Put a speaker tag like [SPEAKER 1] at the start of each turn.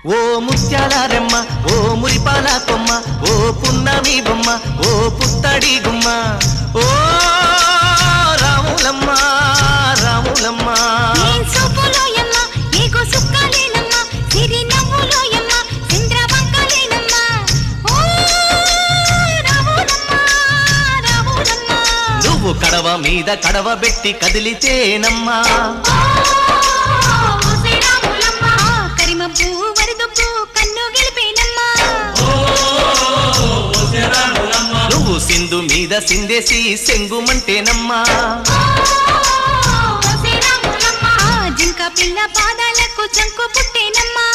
[SPEAKER 1] ఓ ముత్యాల రెమ్మ ఓ మురిపాల కొమ్మ ఓ పున్నమి బొమ్మ ఓ పుత్తడి గుమ్మ ఓ రాములమ్మ రాములమ్మ నువ్వు కడవ మీద కడవ పెట్టి కదిలితేనమ్మా నువ్వు సింధు మీద సిందేసి సెంగుమంటేనమ్మా
[SPEAKER 2] జింక పిల్ల పాదాలకు చంకు పుట్టేనమ్మా